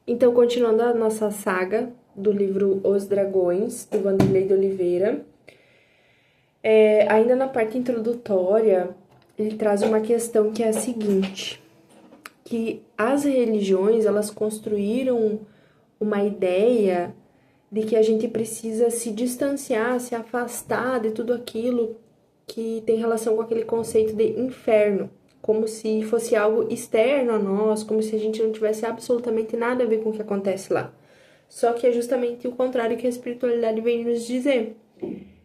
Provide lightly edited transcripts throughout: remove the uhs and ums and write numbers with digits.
Então, continuando a nossa saga do livro Os Dragões, do Wanderlei de Oliveira, ainda na parte introdutória, ele traz uma questão que é a seguinte, que as religiões, elas construíram uma ideia de que a gente precisa se distanciar, se afastar de tudo aquilo que tem relação com aquele conceito de inferno, como se fosse algo externo a nós, como se a gente não tivesse absolutamente nada a ver com o que acontece lá. Só que é justamente o contrário que a espiritualidade vem nos dizer.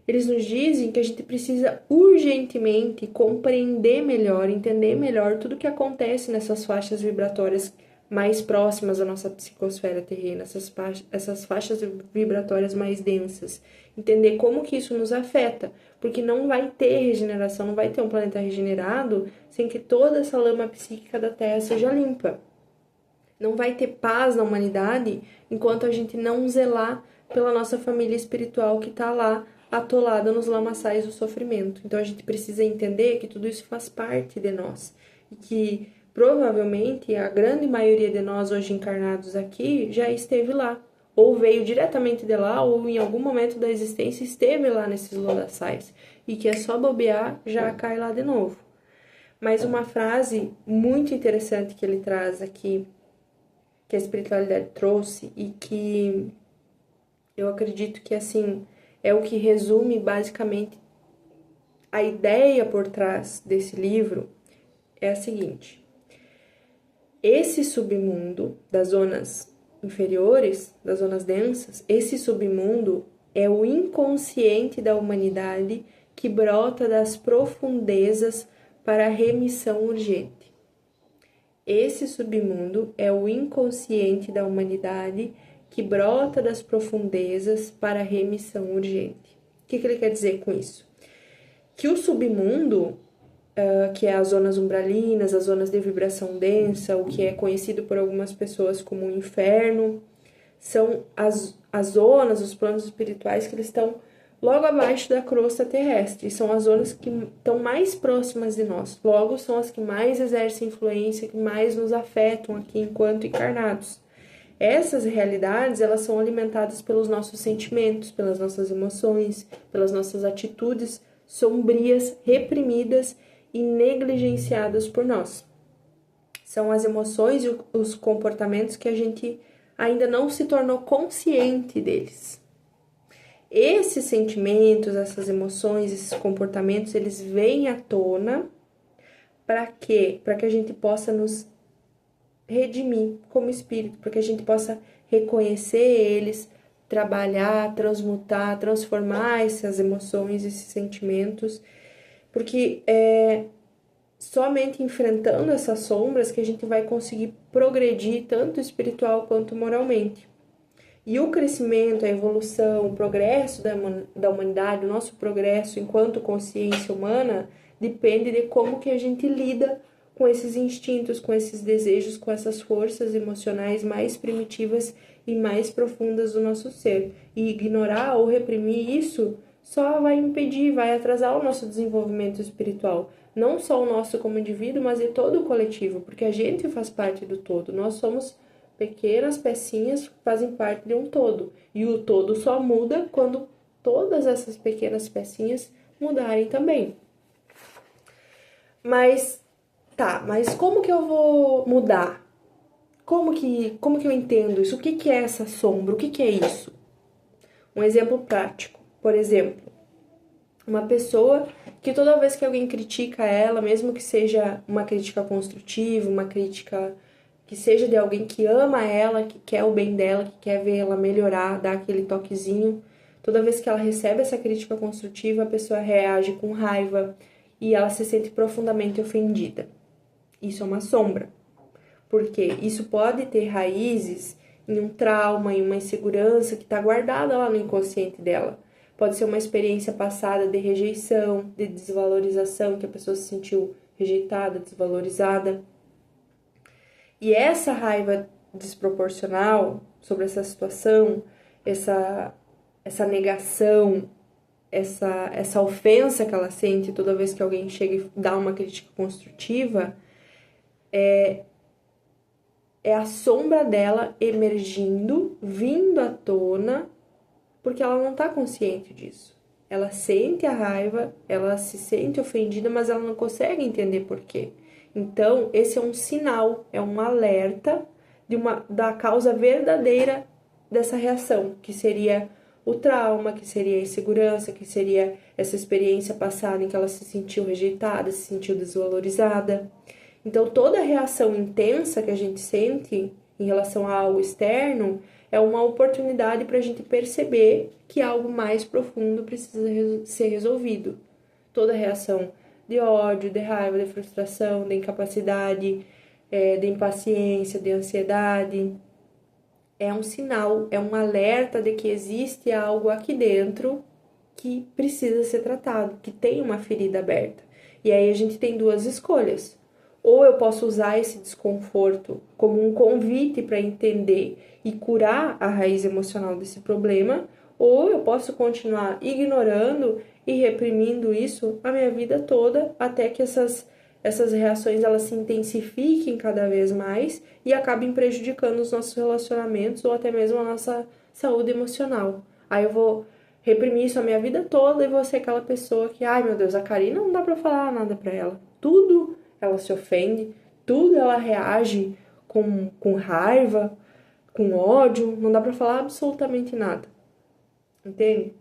Eles nos dizem que a gente precisa urgentemente compreender melhor, entender melhor tudo o que acontece nessas faixas vibratórias mais próximas da nossa psicosfera terrena, essas faixas vibratórias mais densas. Entender como que isso nos afeta, porque não vai ter regeneração, não vai ter um planeta regenerado sem que toda essa lama psíquica da Terra seja limpa. Não vai ter paz na humanidade enquanto a gente não zelar pela nossa família espiritual que está lá atolada nos lamaçais do sofrimento. Então a gente precisa entender que tudo isso faz parte de nós e que provavelmente a grande maioria de nós hoje encarnados aqui já esteve lá, ou veio diretamente de lá, ou em algum momento da existência esteve lá nesses lodaçais, e que é só bobear, já cai lá de novo. Mas uma frase muito interessante que ele traz aqui, que a espiritualidade trouxe, e que eu acredito que, assim, é o que resume basicamente a ideia por trás desse livro, é a seguinte: esse submundo das zonas inferiores, das zonas densas, esse submundo é o inconsciente da humanidade que brota das profundezas para a remissão urgente. Esse submundo é o inconsciente da humanidade que brota das profundezas para a remissão urgente. O que ele quer dizer com isso? Que o submundo, que é as zonas umbralinas, as zonas de vibração densa, o que é conhecido por algumas pessoas como o inferno, são as zonas, os planos espirituais que eles estão logo abaixo da crosta terrestre. São as zonas que estão mais próximas de nós. Logo, são as que mais exercem influência, que mais nos afetam aqui enquanto encarnados. Essas realidades, elas são alimentadas pelos nossos sentimentos, pelas nossas emoções, pelas nossas atitudes sombrias, reprimidas e negligenciadas por nós. São as emoções e os comportamentos que a gente ainda não se tornou consciente deles. Esses sentimentos, essas emoções, esses comportamentos, eles vêm à tona para quê? Para que a gente possa nos redimir como espírito, para que a gente possa reconhecer eles, trabalhar, transmutar, transformar essas emoções, esses sentimentos, porque somente enfrentando essas sombras que a gente vai conseguir progredir tanto espiritual quanto moralmente. E o crescimento, a evolução, o progresso da humanidade, o nosso progresso enquanto consciência humana, depende de como que a gente lida com esses instintos, com esses desejos, com essas forças emocionais mais primitivas e mais profundas do nosso ser. E ignorar ou reprimir isso só vai impedir, vai atrasar o nosso desenvolvimento espiritual. Não só o nosso como indivíduo, mas de todo o coletivo, porque a gente faz parte do todo. Nós somos pequenas pecinhas que fazem parte de um todo. E o todo só muda quando todas essas pequenas pecinhas mudarem também. Mas mas como que eu vou mudar? Como que eu entendo isso? O que é essa sombra? O que é isso? Um exemplo prático. Por exemplo, uma pessoa que toda vez que alguém critica ela, mesmo que seja uma crítica construtiva, uma crítica que seja de alguém que ama ela, que quer o bem dela, que quer ver ela melhorar, dar aquele toquezinho, toda vez que ela recebe essa crítica construtiva, a pessoa reage com raiva e ela se sente profundamente ofendida. Isso é uma sombra, porque isso pode ter raízes em um trauma, em uma insegurança que está guardada lá no inconsciente dela. Pode ser uma experiência passada de rejeição, de desvalorização, que a pessoa se sentiu rejeitada, desvalorizada. E essa raiva desproporcional sobre essa situação, essa negação, essa ofensa que ela sente toda vez que alguém chega e dá uma crítica construtiva, é a sombra dela emergindo, vindo à tona, porque ela não está consciente disso. Ela sente a raiva, ela se sente ofendida, mas ela não consegue entender por quê. Então, esse é um sinal, é um alerta da causa verdadeira dessa reação, que seria o trauma, que seria a insegurança, que seria essa experiência passada em que ela se sentiu rejeitada, se sentiu desvalorizada. Então, toda reação intensa que a gente sente em relação a algo externo é uma oportunidade para a gente perceber que algo mais profundo precisa ser resolvido. Toda reação de ódio, de raiva, de frustração, de incapacidade, de impaciência, de ansiedade, é um sinal, é um alerta de que existe algo aqui dentro que precisa ser tratado, que tem uma ferida aberta. E aí a gente tem duas escolhas. Ou eu posso usar esse desconforto como um convite para entender e curar a raiz emocional desse problema, ou eu posso continuar ignorando e reprimindo isso a minha vida toda até que essas reações elas se intensifiquem cada vez mais e acabem prejudicando os nossos relacionamentos ou até mesmo a nossa saúde emocional. Aí eu vou reprimir isso a minha vida toda e vou ser aquela pessoa que, ai meu Deus, a Karina não dá pra falar nada pra ela. Tudo ela se ofende, tudo ela reage com raiva, com ódio, não dá pra falar absolutamente nada. Entende?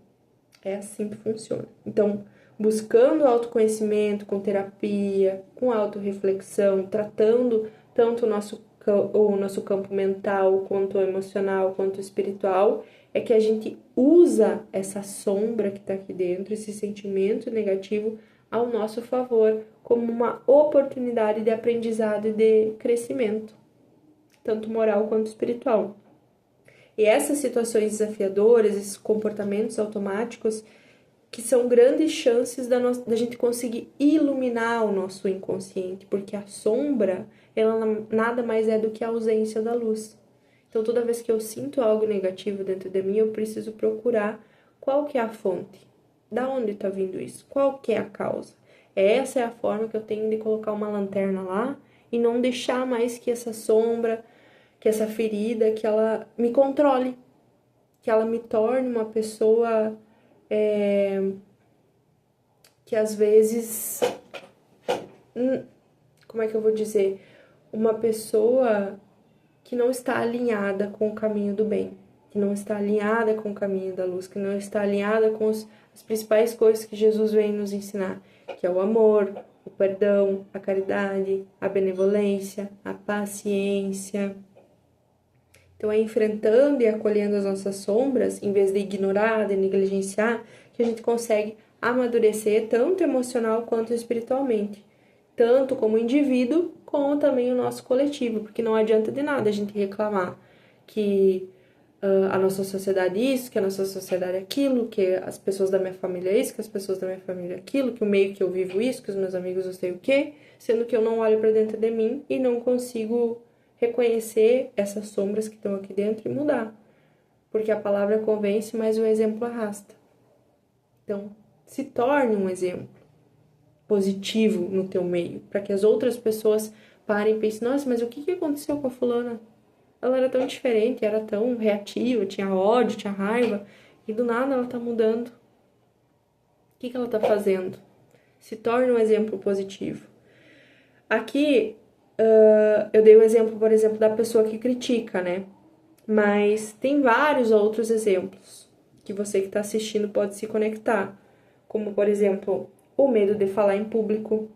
É assim que funciona. Então, buscando autoconhecimento, com terapia, com autorreflexão, tratando tanto o nosso campo mental, quanto emocional, quanto espiritual, é que a gente usa essa sombra que está aqui dentro, esse sentimento negativo, ao nosso favor, como uma oportunidade de aprendizado e de crescimento, tanto moral quanto espiritual. E essas situações desafiadoras, esses comportamentos automáticos, que são grandes chances da gente conseguir iluminar o nosso inconsciente, porque a sombra, ela nada mais é do que a ausência da luz. Então, toda vez que eu sinto algo negativo dentro de mim, eu preciso procurar qual que é a fonte, da onde está vindo isso, qual que é a causa. Essa é a forma que eu tenho de colocar uma lanterna lá e não deixar mais que essa sombra, que essa ferida, que ela me controle, que ela me torne uma pessoa que às vezes, como é que eu vou dizer? Uma pessoa que não está alinhada com o caminho do bem, que não está alinhada com o caminho da luz, que não está alinhada com as principais coisas que Jesus vem nos ensinar, que é o amor, o perdão, a caridade, a benevolência, a paciência. Então, é enfrentando e acolhendo as nossas sombras, em vez de ignorar, de negligenciar, que a gente consegue amadurecer tanto emocional quanto espiritualmente. Tanto como indivíduo, como também o nosso coletivo. Porque não adianta de nada a gente reclamar que a nossa sociedade é isso, que a nossa sociedade é aquilo, que as pessoas da minha família é isso, que as pessoas da minha família é aquilo, que o meio que eu vivo isso, que os meus amigos eu sei o quê, sendo que eu não olho para dentro de mim e não consigo reconhecer essas sombras que estão aqui dentro e mudar. Porque a palavra convence, mas o exemplo arrasta. Então, se torne um exemplo positivo no teu meio, para que as outras pessoas parem e pensem, nossa, mas o que aconteceu com a fulana? Ela era tão diferente, era tão reativa, tinha ódio, tinha raiva, e do nada ela tá mudando. O que ela tá fazendo? Se torne um exemplo positivo. Aqui, eu dei o exemplo, por exemplo, da pessoa que critica, né? Mas tem vários outros exemplos que você que está assistindo pode se conectar. Como, por exemplo, o medo de falar em público.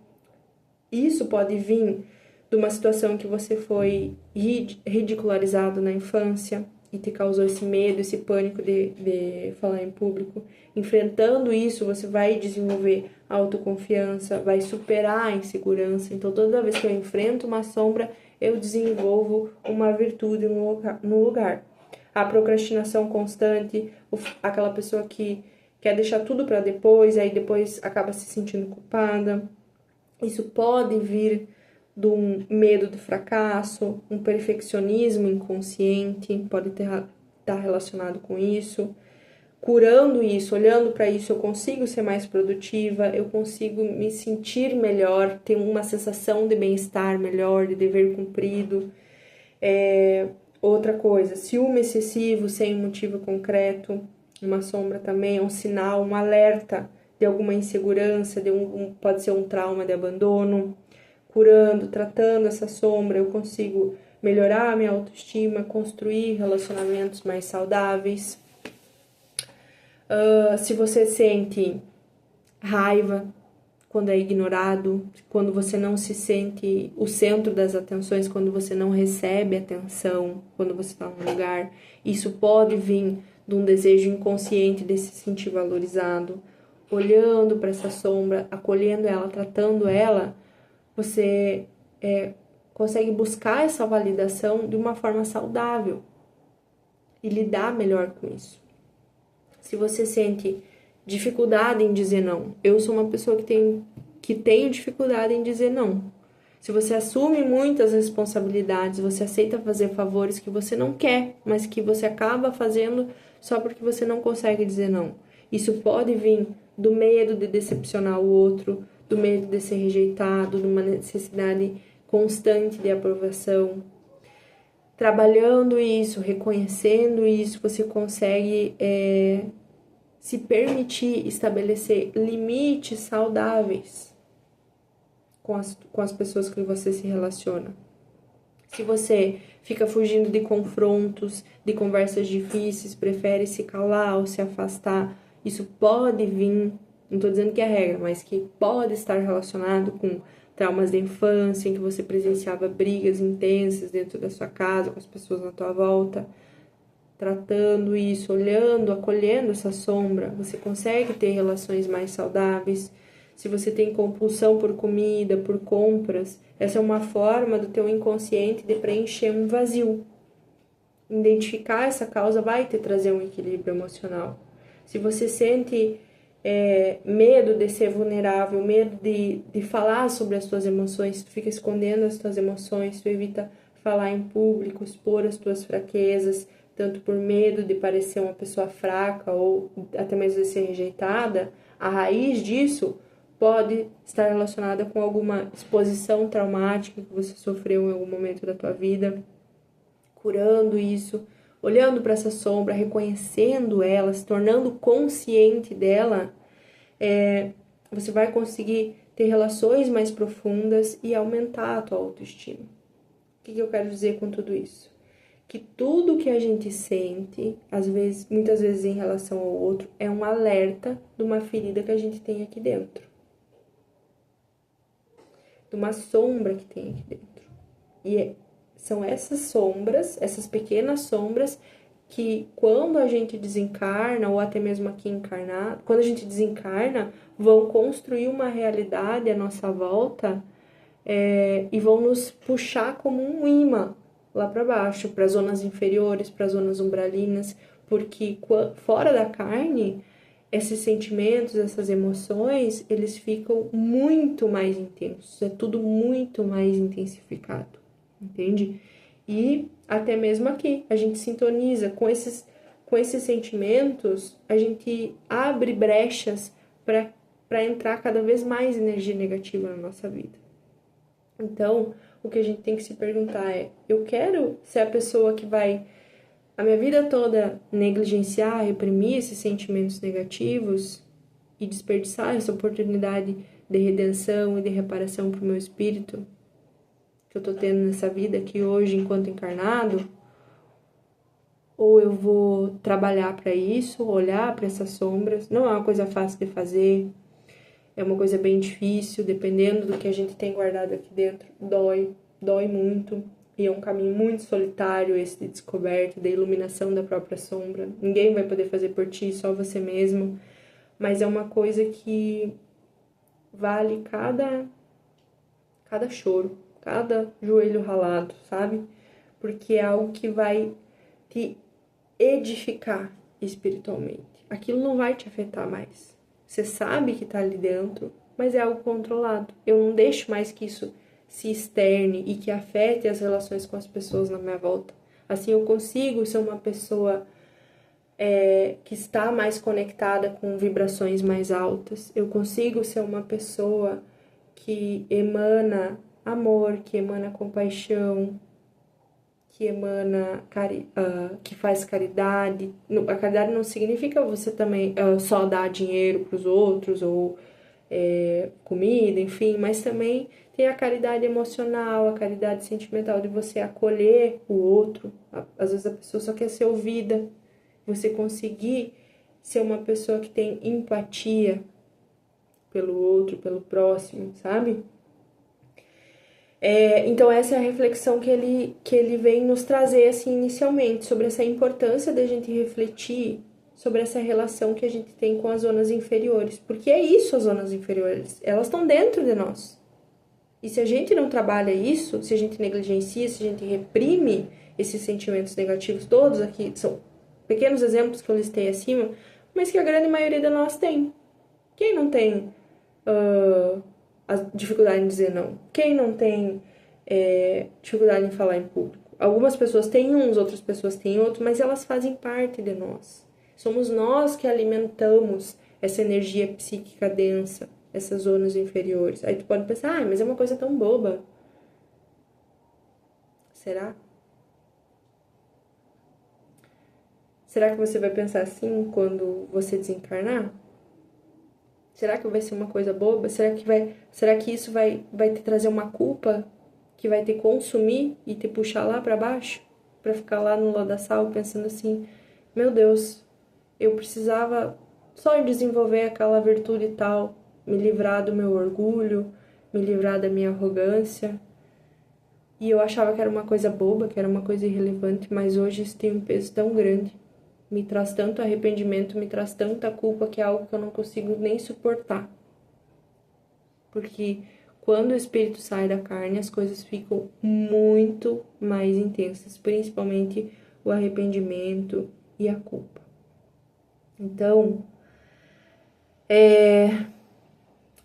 Isso pode vir de uma situação que você foi ridicularizado na infância e te causou esse medo, esse pânico de falar em público. Enfrentando isso, você vai desenvolver autoconfiança, vai superar a insegurança. Então, toda vez que eu enfrento uma sombra, eu desenvolvo uma virtude no lugar. A procrastinação constante, aquela pessoa que quer deixar tudo para depois, aí depois acaba se sentindo culpada. Isso pode vir de um medo de fracasso, um perfeccionismo inconsciente, pode estar relacionado com isso. Curando isso, olhando para isso, eu consigo ser mais produtiva, eu consigo me sentir melhor, ter uma sensação de bem-estar melhor, de dever cumprido. Outra coisa, ciúme excessivo sem motivo concreto, uma sombra também é um sinal, um alerta de alguma insegurança, pode ser um trauma de abandono. Curando, tratando essa sombra, eu consigo melhorar a minha autoestima, construir relacionamentos mais saudáveis. Se você sente raiva quando é ignorado, quando você não se sente o centro das atenções, quando você não recebe atenção, quando você está num lugar, isso pode vir de um desejo inconsciente de se sentir valorizado. Olhando para essa sombra, acolhendo ela, tratando ela, você consegue buscar essa validação de uma forma saudável e lidar melhor com isso. Se você sente dificuldade em dizer não, eu sou uma pessoa que tenho dificuldade em dizer não. Se você assume muitas responsabilidades, você aceita fazer favores que você não quer, mas que você acaba fazendo só porque você não consegue dizer não. Isso pode vir do medo de decepcionar o outro, do medo de ser rejeitado, de uma necessidade constante de aprovação. Trabalhando isso, reconhecendo isso, você consegue se permitir estabelecer limites saudáveis com as pessoas que você se relaciona. Se você fica fugindo de confrontos, de conversas difíceis, prefere se calar ou se afastar, isso pode vir, não estou dizendo que é regra, mas que pode estar relacionado com traumas de infância, em que você presenciava brigas intensas dentro da sua casa, com as pessoas na tua volta. Tratando isso, olhando, acolhendo essa sombra, você consegue ter relações mais saudáveis. Se você tem compulsão por comida, por compras, essa é uma forma do teu inconsciente de preencher um vazio. Identificar essa causa vai te trazer um equilíbrio emocional. Se você sente medo de ser vulnerável, medo de falar sobre as tuas emoções, tu fica escondendo as tuas emoções, tu evita falar em público, expor as tuas fraquezas, tanto por medo de parecer uma pessoa fraca ou até mesmo de ser rejeitada, a raiz disso pode estar relacionada com alguma exposição traumática que você sofreu em algum momento da tua vida. Curando isso, olhando para essa sombra, reconhecendo ela, se tornando consciente dela, você vai conseguir ter relações mais profundas e aumentar a tua autoestima. O que eu quero dizer com tudo isso? Que tudo que a gente sente, muitas vezes em relação ao outro, é um alerta de uma ferida que a gente tem aqui dentro. De uma sombra que tem aqui dentro. E são essas sombras, essas pequenas sombras, que quando a gente desencarna, ou até mesmo aqui encarnado, quando a gente desencarna, vão construir uma realidade à nossa volta e vão nos puxar como um imã lá para baixo, para zonas inferiores, para zonas umbralinas, porque fora da carne, esses sentimentos, essas emoções, eles ficam muito mais intensos, é tudo muito mais intensificado, entende? E até mesmo aqui, a gente sintoniza com esses sentimentos, a gente abre brechas para entrar cada vez mais energia negativa na nossa vida. Então, o que a gente tem que se perguntar é: eu quero ser a pessoa que vai a minha vida toda negligenciar, reprimir esses sentimentos negativos e desperdiçar essa oportunidade de redenção e de reparação para o meu espírito que eu tô tendo nessa vida aqui hoje enquanto encarnado? Ou eu vou trabalhar para isso, olhar para essas sombras? Não é uma coisa fácil de fazer, é uma coisa bem difícil, dependendo do que a gente tem guardado aqui dentro, dói muito. E é um caminho muito solitário esse de descoberta, de iluminação da própria sombra. Ninguém vai poder fazer por ti, só você mesmo. Mas é uma coisa que vale cada choro, cada joelho ralado, sabe? Porque é algo que vai te edificar espiritualmente. Aquilo não vai te afetar mais. Você sabe que tá ali dentro, mas é algo controlado. Eu não deixo mais que isso se externe e que afete as relações com as pessoas na minha volta. Assim eu consigo ser uma pessoa que está mais conectada com vibrações mais altas. Eu consigo ser uma pessoa que emana amor, que emana compaixão, que emana, que faz caridade. A caridade não significa você também só dar dinheiro para os outros ou comida, enfim, mas também tem a caridade emocional, a caridade sentimental de você acolher o outro. Às vezes a pessoa só quer ser ouvida, você conseguir ser uma pessoa que tem empatia pelo outro, pelo próximo, sabe? Então essa é a reflexão que ele vem nos trazer assim inicialmente, sobre essa importância da gente refletir sobre essa relação que a gente tem com as zonas inferiores. Porque é isso, as zonas inferiores, elas estão dentro de nós. E se a gente não trabalha isso, se a gente negligencia, se a gente reprime esses sentimentos negativos todos, aqui são pequenos exemplos que eu listei acima, mas que a grande maioria de nós tem. Quem não tem a dificuldade em dizer não? Quem não tem dificuldade em falar em público? Algumas pessoas têm uns, outras pessoas têm outros, mas elas fazem parte de nós. Somos nós que alimentamos essa energia psíquica densa, essas zonas inferiores. Aí tu pode pensar, mas é uma coisa tão boba. Será? Será que você vai pensar assim quando você desencarnar? Será que vai ser uma coisa boba? Será que isso vai te trazer uma culpa que vai te consumir e te puxar lá para baixo? Para ficar lá no ladaçal pensando assim, meu Deus, eu precisava só desenvolver aquela virtude e tal, me livrar do meu orgulho, me livrar da minha arrogância. E eu achava que era uma coisa boba, que era uma coisa irrelevante, mas hoje isso tem um peso tão grande. Me traz tanto arrependimento, me traz tanta culpa que é algo que eu não consigo nem suportar. Porque quando o espírito sai da carne, as coisas ficam muito mais intensas, principalmente o arrependimento e a culpa. Então,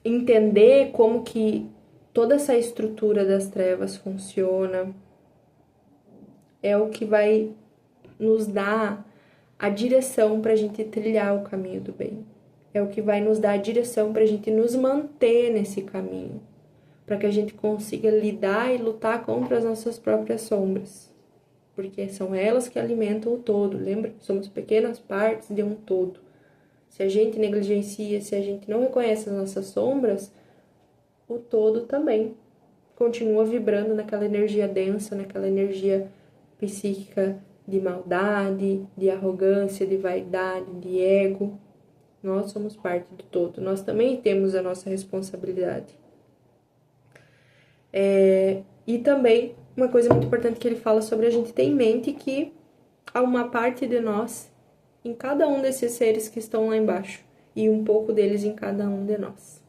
entender como que toda essa estrutura das trevas funciona é o que vai nos dar a direção para a gente trilhar o caminho do bem. É o que vai nos dar a direção para a gente nos manter nesse caminho, para que a gente consiga lidar e lutar contra as nossas próprias sombras, porque são elas que alimentam o todo, lembra? Somos pequenas partes de um todo. Se a gente negligencia, se a gente não reconhece as nossas sombras, o todo também continua vibrando naquela energia densa, naquela energia psíquica de maldade, de arrogância, de vaidade, de ego. Nós somos parte do todo, nós também temos a nossa responsabilidade. E também, uma coisa muito importante que ele fala sobre a gente ter em mente que há uma parte de nós em cada um desses seres que estão lá embaixo, e um pouco deles em cada um de nós.